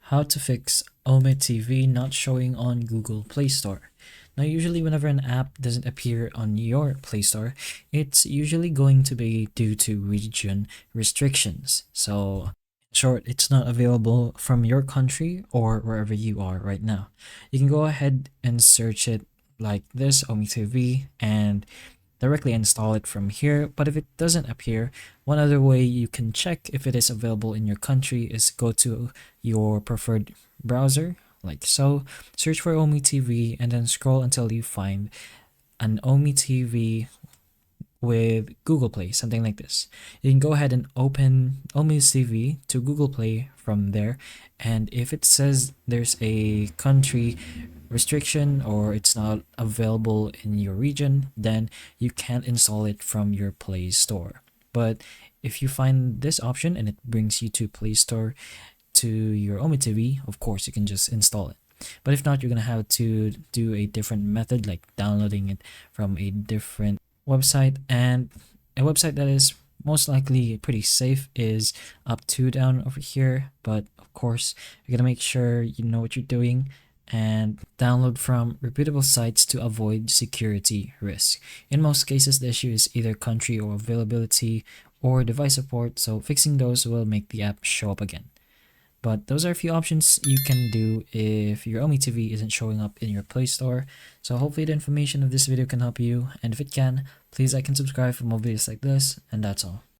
How to fix Ome TV not showing on Google Play Store. Now, usually whenever an app doesn't appear on your Play Store, it's usually going to be due to region restrictions. So, in short, it's not available from your country or wherever you are right now. You can go ahead and search it like this, Ome TV, and directly install it from here. But if it doesn't appear, one other way you can check if it is available in your country is go to your preferred browser, like so, search for Omi TV, and then scroll until you find an Omi TV with Google Play, something like this. You can go ahead and open Omi TV to Google Play from there, and if it says there's a country restriction or it's not available in your region, then you can't install it from your Play Store. But if you find this option and it brings you to Play Store to your Omi TV, of course you can just install it. But if not, you're gonna have to do a different method, like downloading it from a different website. And a website that is most likely pretty safe is Up to Down over here. But of course, you're gonna make sure you know what you're doing and download from reputable sites to avoid security risk. In most cases, the issue is either country or availability or device support, so fixing those will make the app show up again. But those are a few options you can do if your Omi TV isn't showing up in your Play Store. So hopefully the information of this video can help you, and if it can, please like and subscribe for more videos like this, and that's all.